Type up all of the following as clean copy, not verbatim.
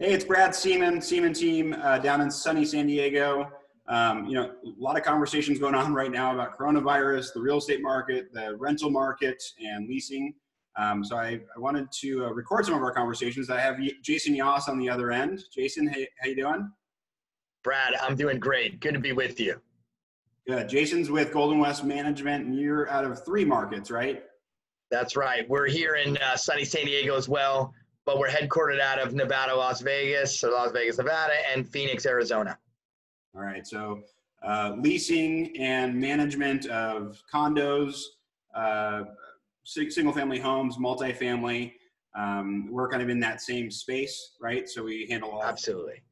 Hey, it's Brad Seaman, Seaman team down in sunny San Diego. A lot of conversations going on right now about coronavirus, the real estate market, the rental market, and leasing. So I wanted to record some of our conversations. I have Jayson Yoss on the other end. Jayson, hey, how you doing? Brad, I'm doing great. Good to be with you. Good. Jayson's with GoldenWest Management, and you're out of 3 markets, right? That's right. We're here in sunny San Diego as well, but we're headquartered out of Nevada, Las Vegas, Nevada, and Phoenix, Arizona. All right. So leasing and management of condos, single-family homes, multifamily. We're kind of in that same space, right? So we handle all. Absolutely.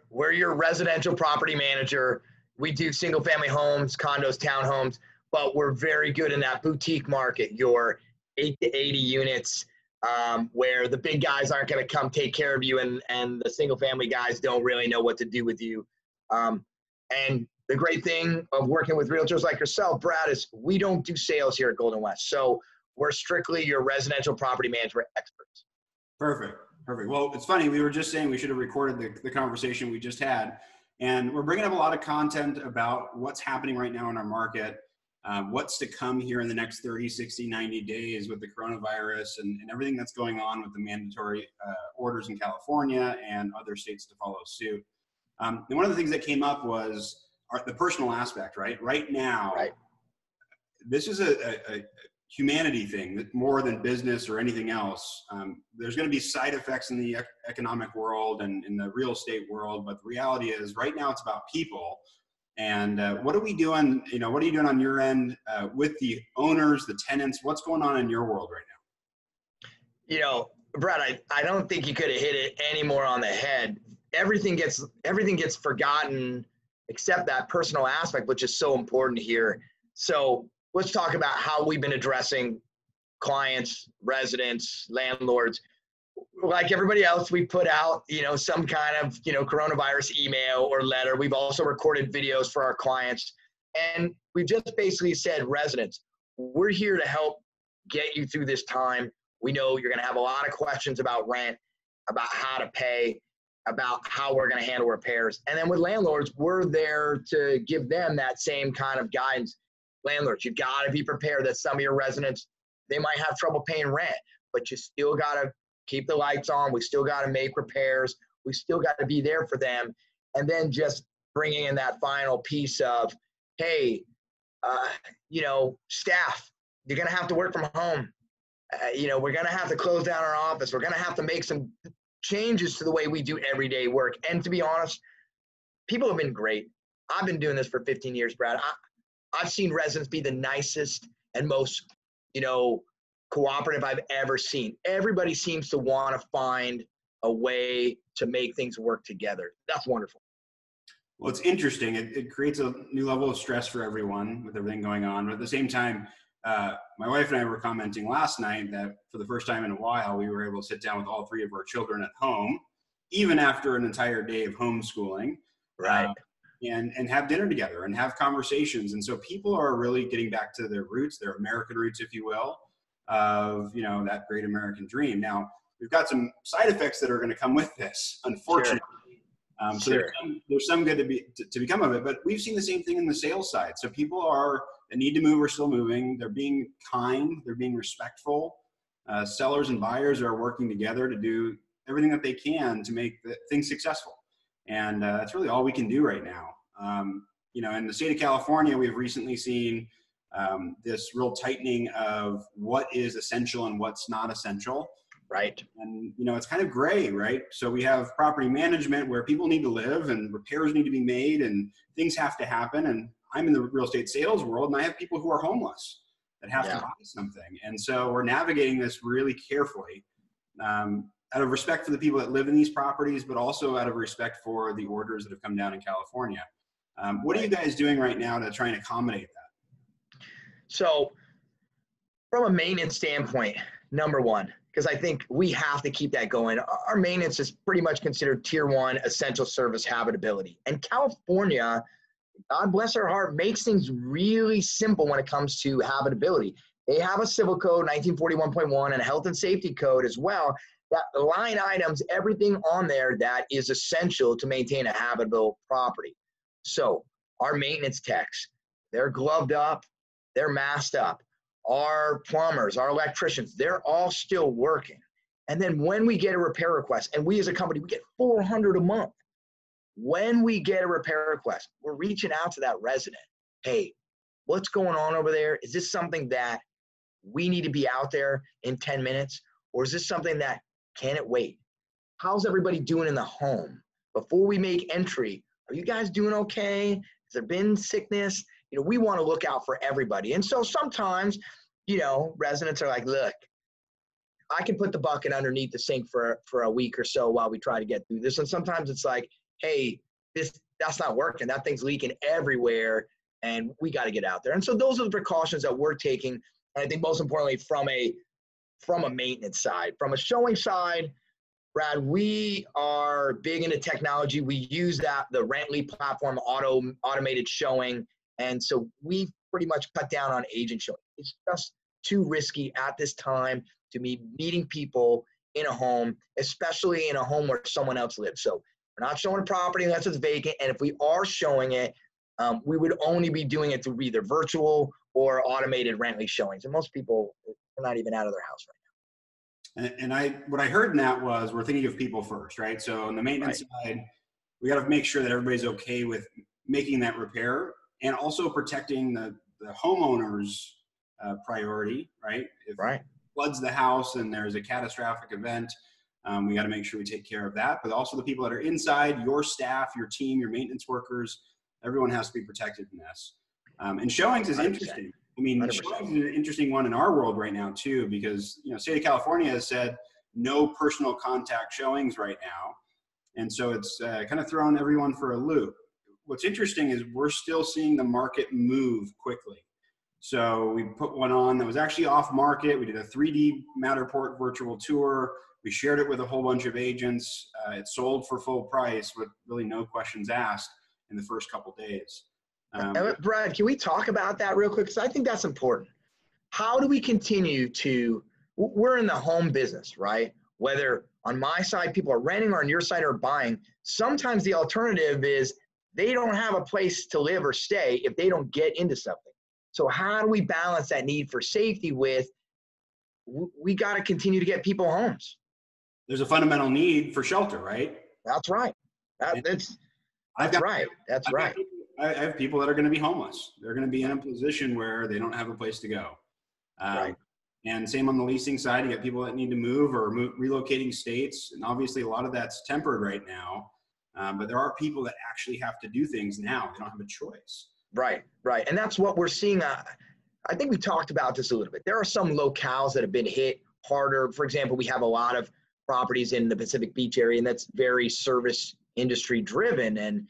We're your residential property manager. We do single-family homes, condos, townhomes, but we're very good in that boutique market, your 8 to 80 units, where the big guys aren't going to come take care of you, and the single-family guys don't really know what to do with you. And the great thing of working with realtors like yourself, Brad, is we don't do sales here at GoldenWest. So we're strictly your residential property management experts. Perfect. Well, it's funny. We were just saying we should have recorded the conversation we just had. And we're bringing up a lot of content about what's happening right now in our market, what's to come here in the next 30, 60, 90 days with the coronavirus and everything that's going on with the mandatory orders in California and other states to follow suit. And one of the things that came up was the personal aspect, right? Right now, this is a humanity thing more than business or anything else. There's going to be side effects in the economic world and in the real estate world, but the reality is right now it's about people. And what are we doing? What are you doing on your end with the owners, the tenants? What's going on in your world right now? Brad, I don't think you could have hit it any more on the head. Everything gets forgotten except that personal aspect, which is so important here. So let's talk about how we've been addressing clients, residents, landlords. Like everybody else, we put out, some kind of, coronavirus email or letter. We've also recorded videos for our clients. And we've just basically said, residents, we're here to help get you through this time. We know you're going to have a lot of questions about rent, about how to pay, about how we're going to handle repairs. And then with landlords, we're there to give them that same kind of guidance. Landlords, you've got to be prepared that some of your residents, they might have trouble paying rent, but you still got to keep the lights on. We still got to make repairs. We still got to be there for them. And then just bringing in that final piece of, hey, staff, you're going to have to work from home. We're going to have to close down our office. We're going to have to make some changes to the way we do everyday work. And to be honest, people have been great. I've been doing this for 15 years, Brad. I've seen residents be the nicest and most, cooperative I've ever seen. Everybody seems to want to find a way to make things work together. That's wonderful. Well, it's interesting. It creates a new level of stress for everyone with everything going on. But at the same time, my wife and I were commenting last night that for the first time in a while, we were able to sit down with all 3 of our children at home, even after an entire day of homeschooling. Right. And have dinner together and have conversations. And so people are really getting back to their roots, their American roots, if you will, of, that great American dream. Now, we've got some side effects that are going to come with this, unfortunately. Sure. So there's some good to become of it, but we've seen the same thing in the sales side. So people that need to move are still moving. They're being kind. They're being respectful. Sellers and buyers are working together to do everything that they can to make things successful. And that's really all we can do right now. In the state of California, we've recently seen this real tightening of what is essential and what's not essential. Right. And, it's kind of gray, right? So we have property management where people need to live and repairs need to be made and things have to happen. And I'm in the real estate sales world and I have people who are homeless that have to buy something. And so we're navigating this really carefully. Out of respect for the people that live in these properties, but also out of respect for the orders that have come down in California. What are you guys doing right now to try and accommodate that? So from a maintenance standpoint, number one, because I think we have to keep that going. Our maintenance is pretty much considered tier 1 essential service habitability. And California, God bless their heart, makes things really simple when it comes to habitability. They have a civil code, 1941.1, and a health and safety code as well that line items, everything on there that is essential to maintain a habitable property. So our maintenance techs, they're gloved up, they're masked up. Our plumbers, our electricians, they're all still working. And then when we get a repair request, and we as a company, we get 400 a month. When we get a repair request, we're reaching out to that resident. Hey, what's going on over there? Is this something that we need to be out there in 10 minutes? Or is this something that can it wait? How's everybody doing in the home? Before we make entry, are you guys doing okay? Has there been sickness? You know, we want to look out for everybody. And so sometimes, you know, residents are like, look, I can put the bucket underneath the sink for a week or so while we try to get through this. And sometimes it's like, hey, that's not working. That thing's leaking everywhere, and we got to get out there. And so those are the precautions that we're taking. And I think most importantly, from a maintenance side, from a showing side, Brad, we are big into technology. We use the Rently platform, automated showing. And so we've pretty much cut down on agent showing. It's just too risky at this time to be meeting people in a home, especially in a home where someone else lives. So we're not showing a property unless it's vacant. And if we are showing it, we would only be doing it through either virtual or automated Rently showings. And most people are not even out of their house right now. And what I heard in that was we're thinking of people first, right? So on the maintenance side, we got to make sure that everybody's okay with making that repair and also protecting the homeowner's priority, right? If it floods the house and there's a catastrophic event, we got to make sure we take care of that. But also the people that are inside, your staff, your team, your maintenance workers, everyone has to be protected in this. And showings is 100%. Interesting. I mean, 100%. Showings is an interesting one in our world right now too, because state of California has said no personal contact showings right now, and so it's kind of thrown everyone for a loop. What's interesting is we're still seeing the market move quickly. So we put one on that was actually off market. We did a 3D Matterport virtual tour. We shared it with a whole bunch of agents. It sold for full price with really no questions asked in the first couple days. Brad, can we talk about that real quick? Because I think that's important. How do we continue we're in the home business, right? Whether on my side, people are renting or on your side are buying. Sometimes the alternative is they don't have a place to live or stay if they don't get into something. So how do we balance that need for safety with, we got to continue to get people homes? There's a fundamental need for shelter, right? That's right. That's right. I have people that are going to be homeless. They're going to be in a position where they don't have a place to go. And same on the leasing side, you get people that need to move or relocating states. And obviously a lot of that's tempered right now. But there are people that actually have to do things now. They don't have a choice. Right. And that's what we're seeing. I think we talked about this a little bit. There are some locales that have been hit harder. For example, we have a lot of properties in the Pacific Beach area, and that's very service industry driven. And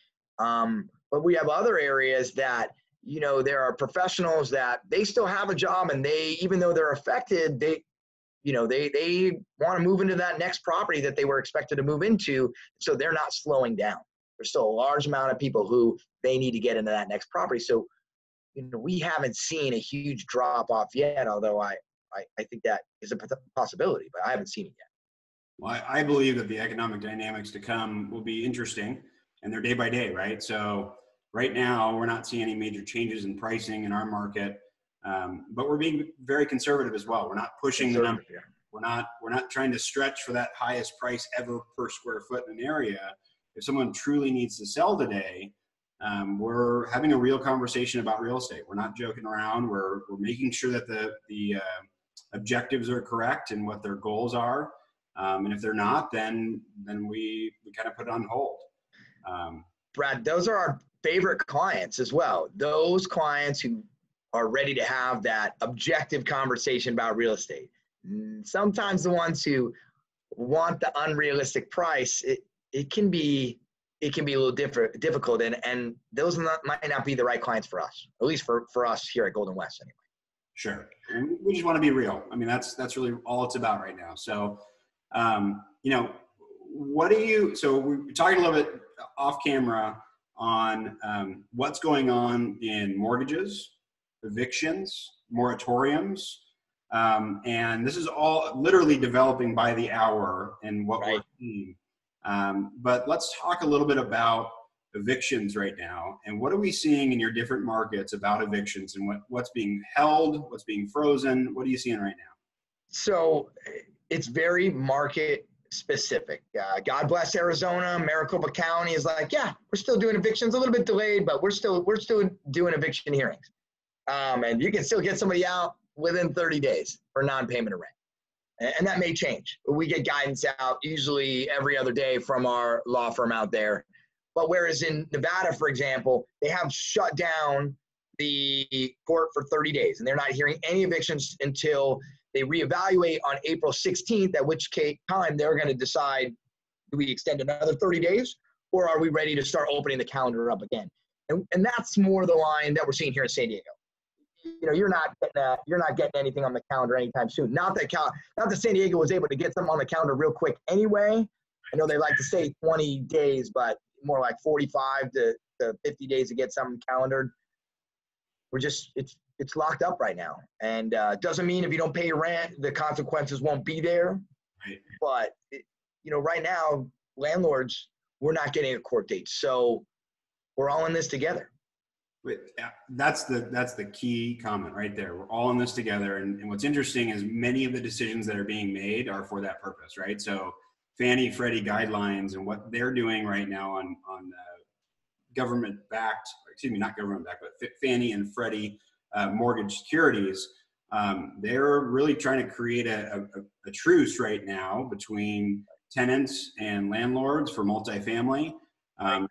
but we have other areas that, there are professionals that they still have a job, and even though they're affected, they want to move into that next property that they were expected to move into. So they're not slowing down. There's still a large amount of people who they need to get into that next property. So, we haven't seen a huge drop off yet, although I think that is a possibility, but I haven't seen it yet. Well, I believe that the economic dynamics to come will be interesting, and they're day by day, right? So right now, we're not seeing any major changes in pricing in our market, but we're being very conservative as well. We're not pushing the number. We're not trying to stretch for that highest price ever per square foot in an area. If someone truly needs to sell today, we're having a real conversation about real estate. We're not joking around. We're making sure that the objectives are correct and what their goals are. And if they're not, then we kind of put it on hold. Brad, those are our favorite clients as well. Those clients who are ready to have that objective conversation about real estate. Sometimes the ones who want the unrealistic price, it can be a little difficult, and those might not be the right clients for us, at least for us here at GoldenWest anyway. Sure. And we just want to be real. I mean, that's really all it's about right now. So, so we're talking a little bit off camera on what's going on in mortgages, evictions, moratoriums. And this is all literally developing by the hour and what Right. we're seeing. But let's talk a little bit about evictions right now. And what are we seeing in your different markets about evictions, and what's being held, what's being frozen? What are you seeing right now? So it's very market specific. God bless Arizona. Maricopa County is like, yeah, we're still doing evictions, a little bit delayed, but we're still doing eviction hearings. And you can still get somebody out within 30 days for non-payment of rent. And that may change. We get guidance out usually every other day from our law firm out there. But whereas in Nevada, for example, they have shut down the court for 30 days, and they're not hearing any evictions until they reevaluate on April 16th, at which time they're going to decide, do we extend another 30 days, or are we ready to start opening the calendar up again? And that's more the line that we're seeing here in San Diego. You know, you're not getting anything on the calendar anytime soon. Not that San Diego was able to get something on the calendar real quick anyway. I know they like to say 20 days, but more like 45 to 50 days to get something calendared. It's locked up right now. And doesn't mean if you don't pay your rent, the consequences won't be there. Right. But, right now, landlords, we're not getting a court date. So we're all in this together. That's the key comment right there. We're all in this together. And what's interesting is many of the decisions that are being made are for that purpose, right? So Fannie, Freddie guidelines and what they're doing right now on government-backed, not government-backed, but Fannie and Freddie mortgage securities, they're really trying to create a truce right now between tenants and landlords for multifamily.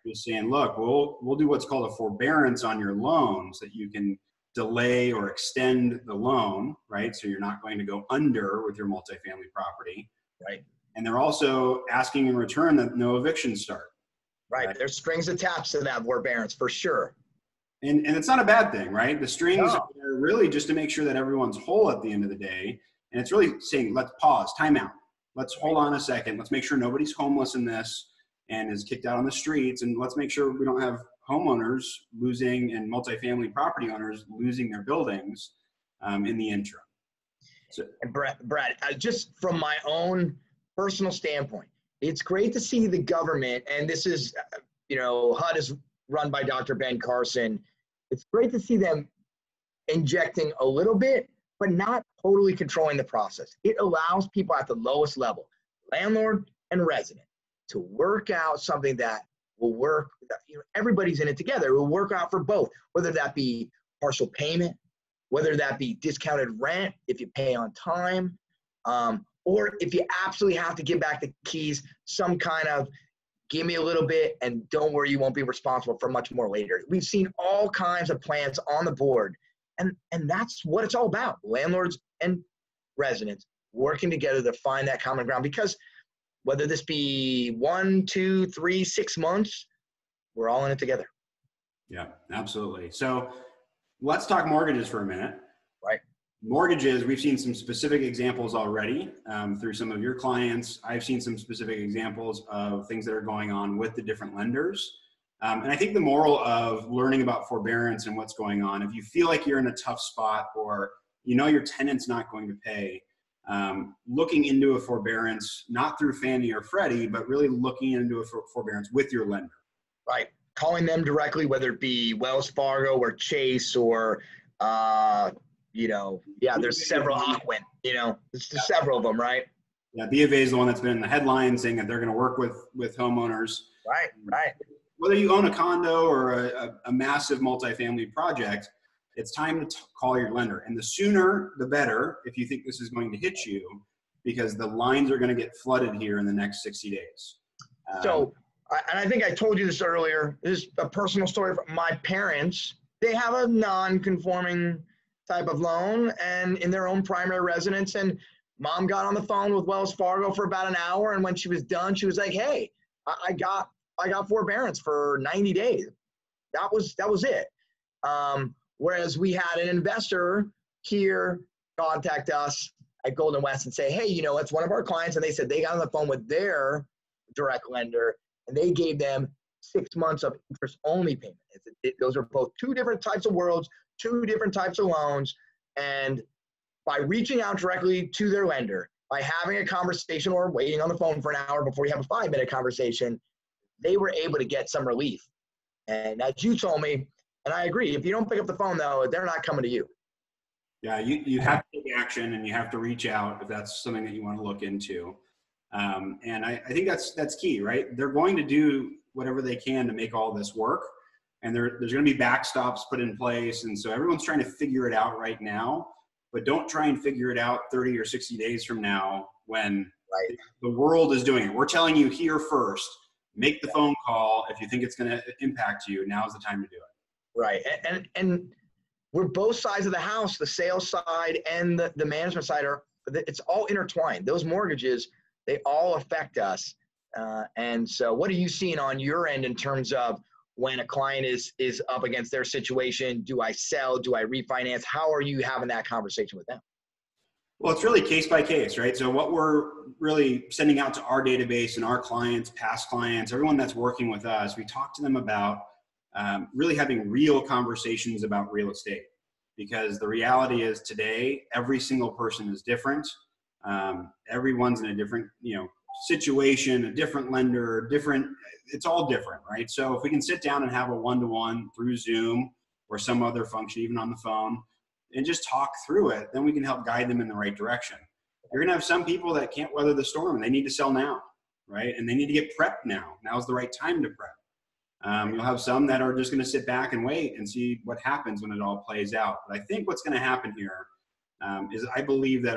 Just saying, look, we'll do what's called a forbearance on your loan so that you can delay or extend the loan, right? So you're not going to go under with your multifamily property. Right. And they're also asking in return that no evictions start. Right. There's strings attached to that forbearance for sure. And it's not a bad thing, right? The strings No. are really just to make sure that everyone's whole at the end of the day. And it's really saying, let's pause, time out. Let's hold on a second. Let's make sure nobody's homeless in this and is kicked out on the streets. And let's make sure we don't have homeowners losing and multifamily property owners losing their buildings in the interim. So, and Brad, just from my own personal standpoint, it's great to see the government, and this is, HUD is run by Dr. Ben Carson. It's great to see them injecting a little bit, but not totally controlling the process. It allows people at the lowest level, landlord and resident, to work out something that will work. Everybody's in it together. It will work out for both, whether that be partial payment, whether that be discounted rent if you pay on time, or if you absolutely have to give back the keys, some kind of give me a little bit and don't worry, you won't be responsible for much more later. We've seen all kinds of plans on the board, and that's what it's all about. Landlords and residents working together to find that common ground, because whether this be 1, 2, 3, 6 months, we're all in it together. Yeah, absolutely. So let's talk mortgages for a minute. Right. Mortgages, we've seen some specific examples already through some of your clients. I've seen some specific examples of things that are going on with the different lenders. And I think the moral of learning about forbearance and what's going on, if you feel like you're in a tough spot or your tenant's not going to pay, looking into a forbearance, not through Fannie or Freddie, but really looking into a forbearance with your lender. Right. Calling them directly, whether it be Wells Fargo or Chase or, there's several Aquin, there's several of them, right? Yeah, B of A is the one that's been in the headlines saying that they're going to work with homeowners. Right. Whether you own a condo or a massive multifamily project, it's time to call your lender. And the sooner, the better, if you think this is going to hit you, because the lines are going to get flooded here in the next 60 days. And I think I told you this earlier, this is a personal story from my parents. They have a non-conforming type of loan and in their own primary residence. And mom got on the phone with Wells Fargo for about an hour. And when she was done, she was like, hey, I got forbearance for 90 days. That was it. Whereas we had an investor here contact us at GoldenWest and say, hey, it's one of our clients. And they said they got on the phone with their direct lender and they gave them 6 months of interest-only payment. Those are both two different types of worlds, two different types of loans, and by reaching out directly to their lender, by having a conversation or waiting on the phone for an hour before you have a 5-minute conversation, they were able to get some relief. And as you told me, and I agree, if you don't pick up the phone, though, they're not coming to you. Yeah, you have to take action, and you have to reach out if that's something that you want to look into. And I think that's key, right? They're going to do whatever they can to make all this work, and there's going to be backstops put in place. And so everyone's trying to figure it out right now, but don't try and figure it out 30 or 60 days from now when the world is doing it. We're telling you here first, make the phone call. If you think it's going to impact you, now's the time to do it. Right. And we're both sides of the house, the sales side and the management side it's all intertwined. Those mortgages, they all affect us. And so what are you seeing on your end in terms of when a client is up against their situation? Do I sell? Do I refinance? How are you having that conversation with them? Well, it's really case by case, right? So what we're really sending out to our database and our clients, past clients, everyone that's working with us, we talk to them about really having real conversations about real estate, because the reality is today, every single person is different. Everyone's in a different, situation, a different lender, it's all different, right? So if we can sit down and have a one-to-one through Zoom or some other function, even on the phone, and just talk through it, then we can help guide them in the right direction. You're going to have some people that can't weather the storm. They need to sell now, right? And they need to get prepped now. Now's the right time to prep. You'll have some that are just going to sit back and wait and see what happens when it all plays out. But I think what's going to happen here is I believe that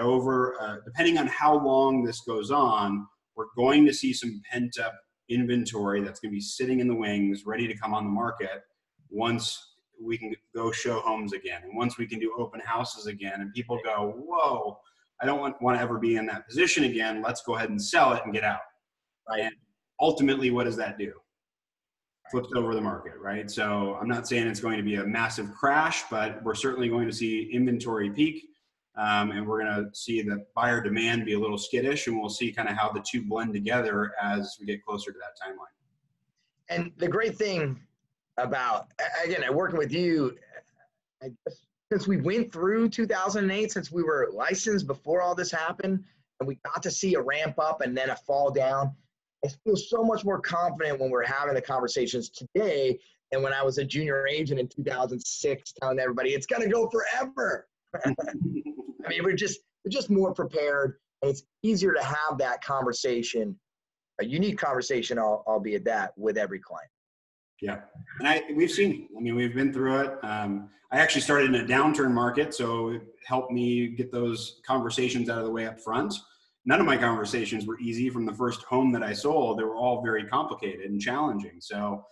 depending on how long this goes on, we're going to see some pent up inventory that's going to be sitting in the wings, ready to come on the market once we can go show homes again. And once we can do open houses again, and people go, whoa, I don't want to ever be in that position again. Let's go ahead and sell it and get out. Right. And ultimately, what does that do? Flips over the market, right? So I'm not saying it's going to be a massive crash, but we're certainly going to see inventory peak. And we're going to see the buyer demand be a little skittish, and we'll see kind of how the two blend together as we get closer to that timeline. And the great thing about, again, working with you, I guess, since we went through 2008, since we were licensed before all this happened, and we got to see a ramp up and then a fall down, I feel so much more confident when we're having the conversations today than when I was a junior agent in 2006 telling everybody it's going to go forever. I mean, we're just more prepared, and it's easier to have that conversation, a unique conversation, albeit that, with every client. Yeah, and we've seen, we've been through it. I actually started in a downturn market, so it helped me get those conversations out of the way up front. None of my conversations were easy from the first home that I sold. They were all very complicated and challenging. So,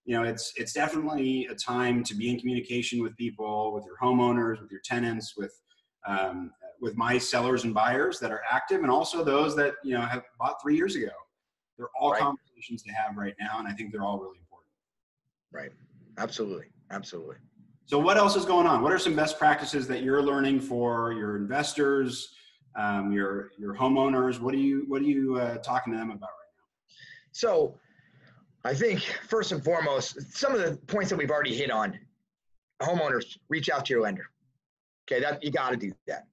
it's definitely a time to be in communication with people, with your homeowners, with your tenants, with my sellers and buyers that are active, and also those that, have bought 3 years ago. They're all conversations to have right now, and I think they're all really important. Right. Absolutely. Absolutely. So what else is going on? What are some best practices that you're learning for your investors, your homeowners? What are you talking to them about right now? So I think first and foremost, some of the points that we've already hit on, homeowners, reach out to your lender. Okay. You got to do that.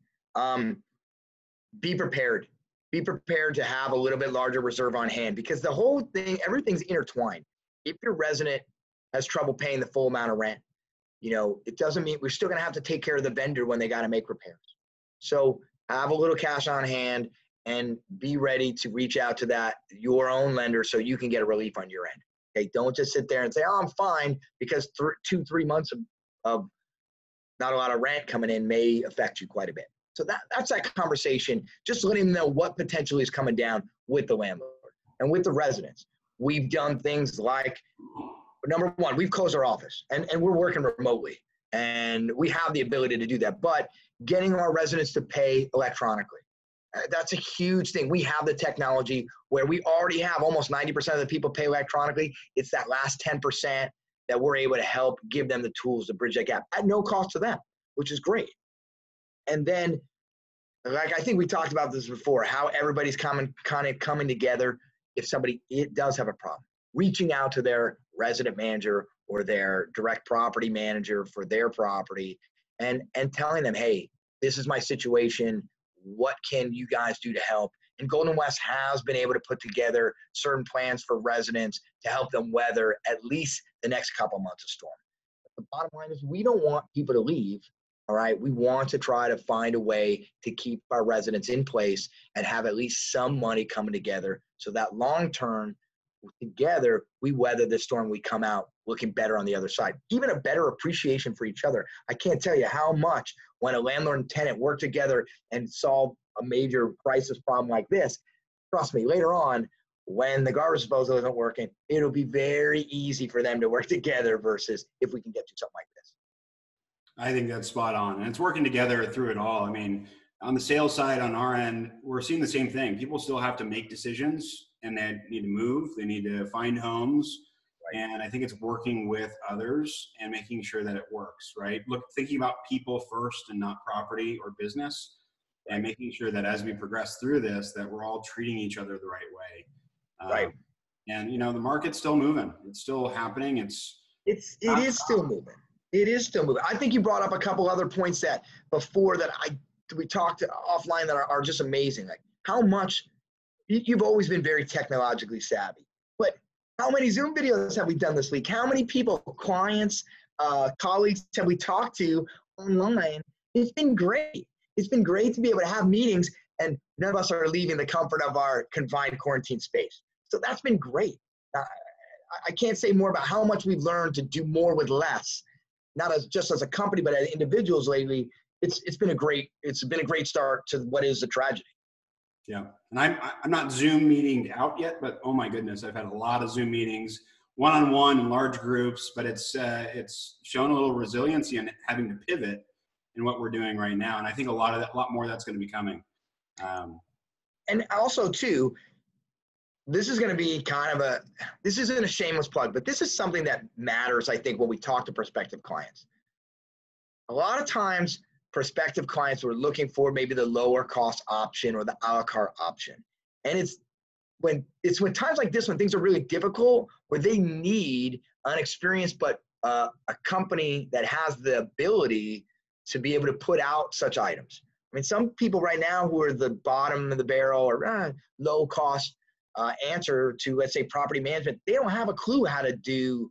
Be prepared. Be prepared to have a little bit larger reserve on hand, because the whole thing, everything's intertwined. If your resident has trouble paying the full amount of rent, it doesn't mean we're still going to have to take care of the vendor when they got to make repairs. So have a little cash on hand and be ready to reach out to your own lender so you can get a relief on your end. Okay. Don't just sit there and say, oh, I'm fine, because 2-3 months of not a lot of rent coming in may affect you quite a bit. So that's that conversation, just letting them know what potentially is coming down with the landlord and with the residents. We've done things like, number one, we've closed our office and we're working remotely, and we have the ability to do that, but getting our residents to pay electronically, that's a huge thing. We have the technology where we already have almost 90% of the people pay electronically. It's that last 10% that we're able to help give them the tools to bridge that gap at no cost to them, which is great. And then, like I think we talked about this before, how everybody's kind of coming together. If somebody does have a problem, reaching out to their resident manager or their direct property manager for their property and telling them, hey, this is my situation. What can you guys do to help? And GoldenWest has been able to put together certain plans for residents to help them weather at least the next couple months of storm. But the bottom line is we don't want people to leave. All right. We want to try to find a way to keep our residents in place and have at least some money coming together so that long term, together, we weather this storm. We come out looking better on the other side. Even a better appreciation for each other. I can't tell you how much when a landlord and tenant work together and solve a major crisis problem like this, trust me, later on, when the garbage disposal isn't working, it'll be very easy for them to work together versus if we can get to something like this. I think that's spot on. And it's working together through it all. I mean, on the sales side, on our end, we're seeing the same thing. People still have to make decisions and they need to move. They need to find homes. Right. And I think it's working with others and making sure that it works, right? Look, thinking about people first and not property or business, and making sure that as we progress through this, that we're all treating each other the right way. Right. And, you know, the market's still moving. It's still happening. It is still moving. It is still moving. I think you brought up a couple other points that before that we talked offline that are just amazing. Like how much you've always been very technologically savvy, but how many Zoom videos have we done this week? How many people, clients, colleagues have we talked to online? It's been great. It's been great to be able to have meetings and none of us are leaving the comfort of our confined quarantine space. So that's been great. I can't say more about how much we've learned to do more with less, not just as a company, but as individuals lately. It's been a great start to what is a tragedy. Yeah, and I'm not Zoom meeting out yet, but oh my goodness, I've had a lot of Zoom meetings, one-on-one in large groups, but it's shown a little resiliency in having to pivot in what we're doing right now, and I think a lot more of that's going to be coming. And also too, this is going to be this isn't a shameless plug, but this is something that matters, I think, when we talk to prospective clients. A lot of times, prospective clients were looking for maybe the lower cost option or the a la carte option. And it's when times like this, when things are really difficult, where they need an experienced, but a company that has the ability to be able to put out such items. I mean, some people right now who are the bottom of the barrel or low cost answer to, let's say, property management, they don't have a clue how to do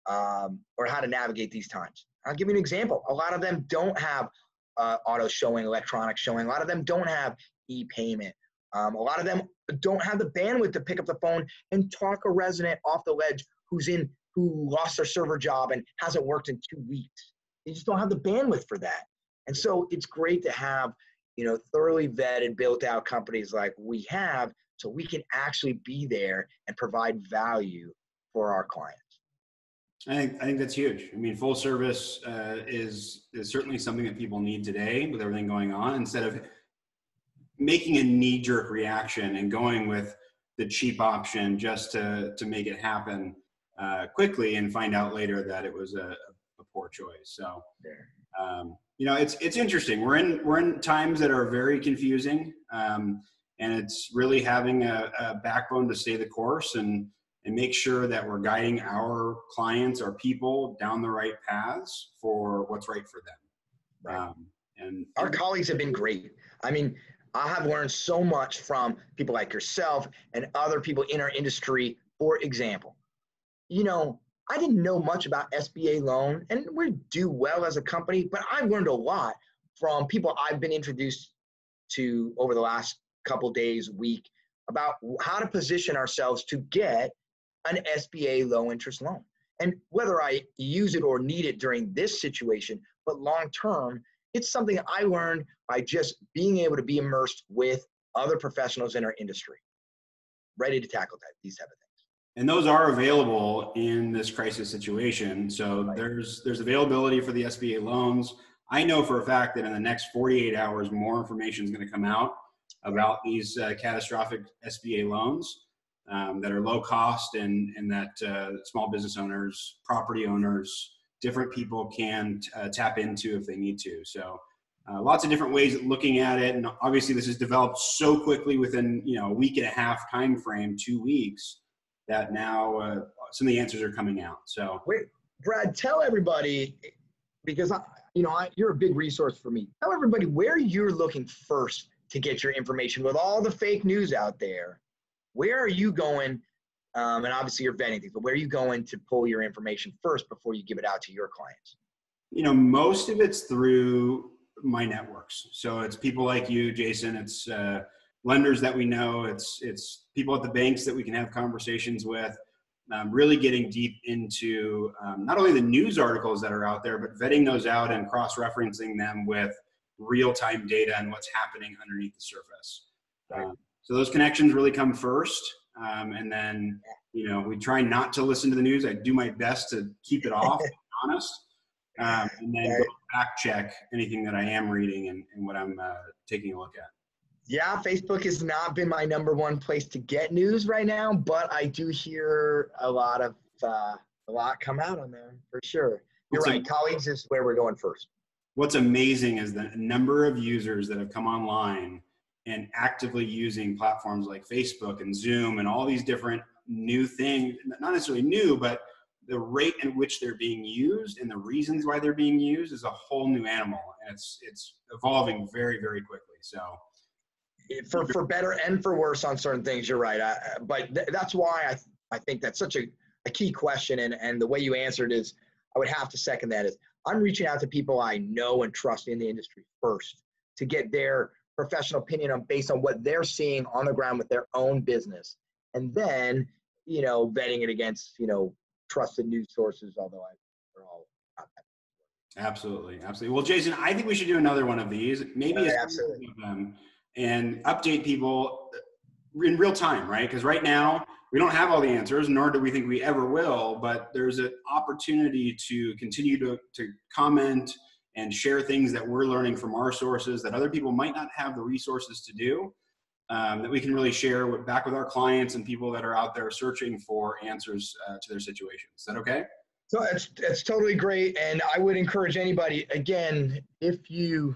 or how to navigate these times. I'll give you an example. A lot of them don't have auto showing, electronic showing. A lot of them don't have e-payment. A lot of them don't have the bandwidth to pick up the phone and talk a resident off the ledge who lost their server job and hasn't worked in 2 weeks. They just don't have the bandwidth for that. And so it's great to have, thoroughly vetted, built out companies like we have, so we can actually be there and provide value for our clients. I think that's huge. I mean, full service is certainly something that people need today with everything going on, instead of making a knee-jerk reaction and going with the cheap option just to make it happen quickly and find out later that it was a poor choice. So, it's interesting. We're in times that are very confusing, and it's really having a backbone to stay the course and make sure that we're guiding our clients, our people, down the right paths for what's right for them. Right. And our colleagues have been great. I mean, I have learned so much from people like yourself and other people in our industry. For example, I didn't know much about SBA loan, and we do well as a company, but I've learned a lot from people I've been introduced to over the last couple days, week, about how to position ourselves to get an SBA low interest loan. And whether I use it or need it during this situation, but long-term, it's something I learned by just being able to be immersed with other professionals in our industry, ready to tackle these type of things. And those are available in this crisis situation. So Right. there's availability for the SBA loans. I know for a fact that in the next 48 hours, more information is going to come out about these catastrophic SBA loans that are low cost and that small business owners, property owners, different people can tap into if they need to. So lots of different ways of looking at it. And obviously this has developed so quickly within a week and a half time frame, 2 weeks, that now some of the answers are coming out. So wait, Brad, tell everybody, because you're a big resource for me. Tell everybody where you're looking first to get your information with all the fake news out there. Where are you going? And obviously you're vetting things, but where are you going to pull your information first before you give it out to your clients? Most of it's through my networks. So it's people like you, Jayson. It's lenders that we know. It's people at the banks that we can have conversations with. Really getting deep into not only the news articles that are out there, but vetting those out and cross-referencing them with real-time data and what's happening underneath the surface. Right. So those connections really come first. And then, we try not to listen to the news. I do my best to keep it off, to be honest. And then go fact check anything that I am reading and what I'm taking a look at. Yeah, Facebook has not been my number one place to get news right now, but I do hear a lot come out on there for sure. You're right. Colleagues is where we're going first. What's amazing is the number of users that have come online and actively using platforms like Facebook and Zoom and all these different new things, not necessarily new, but the rate in which they're being used and the reasons why they're being used is a whole new animal. And it's evolving very, very quickly. So for better and for worse on certain things, you're right. But that's why I think that's such a key question. And the way you answered is, I would have to second that, is I'm reaching out to people I know and trust in the industry first to get their professional opinion based on what they're seeing on the ground with their own business. And then, vetting it against, trusted news sources, although they're all not that. Absolutely. Well, Jayson, I think we should do another one of these, maybe a series of them, and update people in real time, right? Because right now we don't have all the answers, nor do we think we ever will, but there's an opportunity to continue to comment and share things that we're learning from our sources that other people might not have the resources to do, that we can really share back with our clients and people that are out there searching for answers to their situations. Is that okay? So it's totally great. And I would encourage anybody, again, if you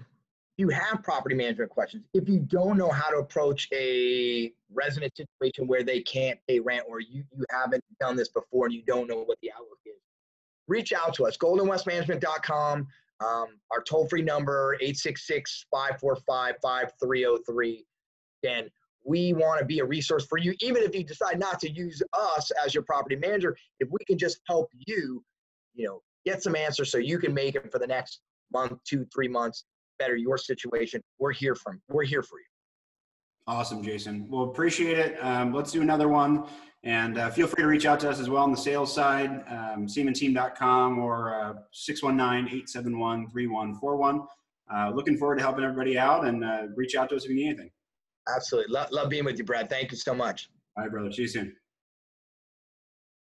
have property management questions, if you don't know how to approach a resident situation where they can't pay rent, or you haven't done this before and you don't know what the outlook is, reach out to us, goldenwestmanagement.com. Our toll-free number, 866-545-5303. Again, we want to be a resource for you, even if you decide not to use us as your property manager. If we can just help you, get some answers so you can make it for the next month, 2-3 months, better your situation, we're here for you. Awesome, Jayson. Well, appreciate it. Let's do another one. And feel free to reach out to us as well on the sales side, seamanteam.com or 619-871-3141. Looking forward to helping everybody out, and reach out to us if you need anything. Absolutely. Love being with you, Brad. Thank you so much. All right, brother. See you soon.